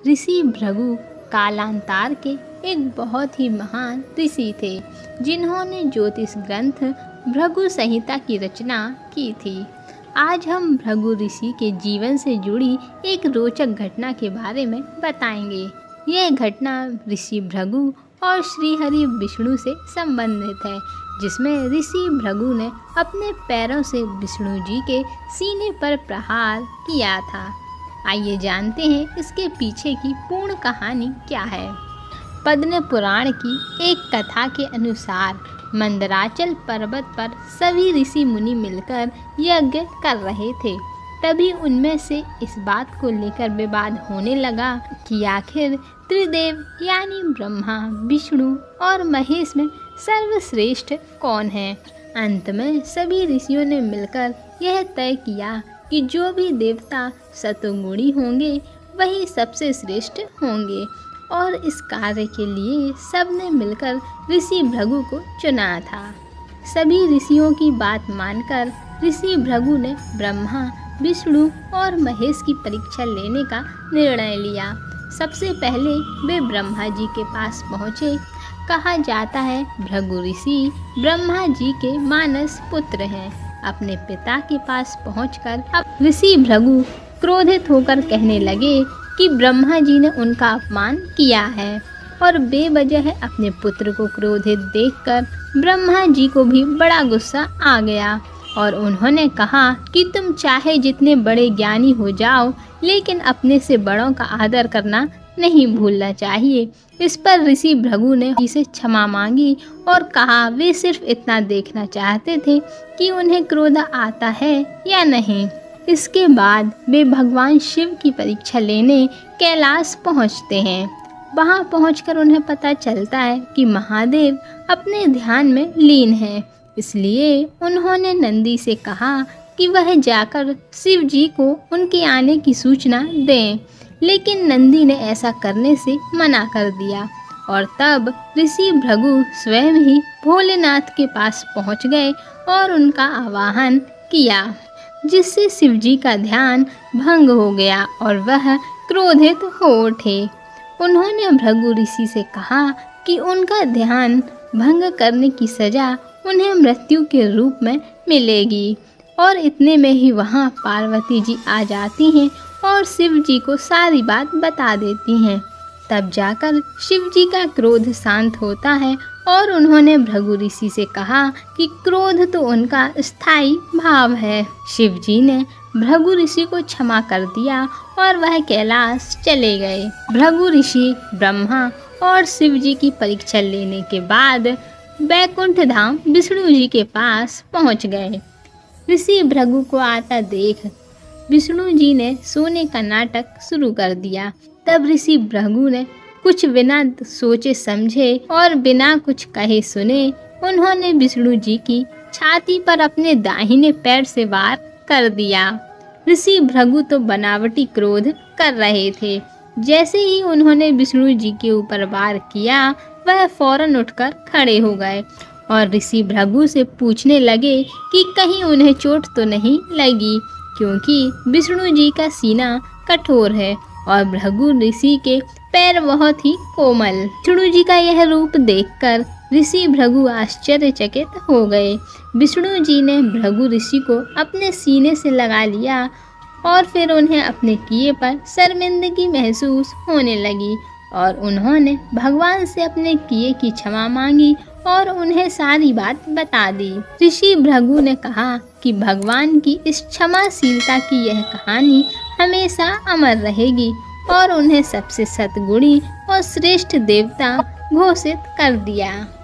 ऋषि भृगु कालांतर के एक बहुत ही महान ऋषि थे, जिन्होंने ज्योतिष ग्रंथ भृगु संहिता की रचना की थी। आज हम भृगु ऋषि के जीवन से जुड़ी एक रोचक घटना के बारे में बताएंगे। यह घटना ऋषि भृगु और श्रीहरि विष्णु से संबंधित है, जिसमें ऋषि भृगु ने अपने पैरों से विष्णु जी के सीने पर प्रहार किया था। आइए जानते हैं इसके पीछे की पूर्ण कहानी क्या है। पद्म पुराण की एक कथा के अनुसार मंदराचल पर्वत पर सभी ऋषि मुनि मिलकर यज्ञ कर रहे थे। तभी उनमें से इस बात को लेकर विवाद होने लगा कि आखिर त्रिदेव यानी ब्रह्मा, विष्णु और महेश में सर्वश्रेष्ठ कौन है। अंत में सभी ऋषियों ने मिलकर यह तय किया कि जो भी देवता सतोगुणी होंगे वही सबसे श्रेष्ठ होंगे, और इस कार्य के लिए सबने मिलकर ऋषि भृगु को चुना था। सभी ऋषियों की बात मानकर ऋषि भृगु ने ब्रह्मा, विष्णु और महेश की परीक्षा लेने का निर्णय लिया। सबसे पहले वे ब्रह्मा जी के पास पहुँचे। कहा जाता है भृगु ऋषि ब्रह्मा जी के मानस पुत्र हैं। अपने पिता के पास पहुंचकर अब ऋषि भृगु क्रोधित होकर कहने लगे कि ब्रह्मा जी ने उनका अपमान किया है, और बेवजह अपने पुत्र को क्रोधित देखकर ब्रह्मा जी को भी बड़ा गुस्सा आ गया, और उन्होंने कहा कि तुम चाहे जितने बड़े ज्ञानी हो जाओ, लेकिन अपने से बड़ों का आदर करना नहीं भूलना चाहिए। इस पर ऋषि भृगु ने जी से क्षमा मांगी और कहा वे सिर्फ इतना देखना चाहते थे कि उन्हें क्रोध आता है या नहीं। इसके बाद वे भगवान शिव की परीक्षा लेने कैलाश पहुंचते हैं। वहां पहुंचकर उन्हें पता चलता है कि महादेव अपने ध्यान में लीन हैं। इसलिए उन्होंने नंदी से कहा कि वह जाकर शिव जी को उनके आने की सूचना दें, लेकिन नंदी ने ऐसा करने से मना कर दिया, और तब ऋषि भृगु स्वयं ही भोलेनाथ के पास पहुंच गए और उनका आवाहन किया, जिससे शिव जी का ध्यान भंग हो गया और वह क्रोधित हो उठे। उन्होंने भृगु ऋषि से कहा कि उनका ध्यान भंग करने की सजा उन्हें मृत्यु के रूप में मिलेगी, और इतने में ही वहाँ पार्वती जी आ जाती हैं और शिव जी को सारी बात बता देती हैं। तब जाकर शिव जी का क्रोध शांत होता है, और उन्होंने भृगु ऋषि से कहा कि क्रोध तो उनका स्थायी भाव है। शिव जी ने भृगु ऋषि को क्षमा कर दिया और वह कैलाश चले गए। भृगु ऋषि ब्रह्मा और शिव जी की परीक्षा लेने के बाद बैकुंठ धाम विष्णु जी के पास पहुंच गए। ऋषि भृगु को आता देख विष्णु जी ने सोने का नाटक शुरू कर दिया। तब ऋषि भृगु ने कुछ बिना सोचे समझे और बिना कुछ कहे सुने उन्होंने विष्णु जी की छाती पर अपने दाहिने पैर से वार कर दिया। ऋषि भृगु तो बनावटी क्रोध कर रहे थे। जैसे ही उन्होंने विष्णु जी के ऊपर वार किया, वह फौरन उठकर खड़े हो गए और ऋषि भृगु से पूछने लगे कि कहीं उन्हें चोट तो नहीं लगी, क्योंकि विष्णु जी का सीना कठोर है और भृगु ऋषि के पैर बहुत ही कोमल। विष्णु जी का यह रूप देखकर ऋषि भृगु आश्चर्यचकित हो गए। विष्णु जी ने भृगु ऋषि को अपने सीने से लगा लिया, और फिर उन्हें अपने किए पर शर्मिंदगी महसूस होने लगी, और उन्होंने भगवान से अपने किए की क्षमा मांगी और उन्हें सारी बात बता दी। ऋषि भृगु ने कहा कि भगवान की इस क्षमाशीलता की यह कहानी हमेशा अमर रहेगी, और उन्हें सबसे सतगुणी और श्रेष्ठ देवता घोषित कर दिया।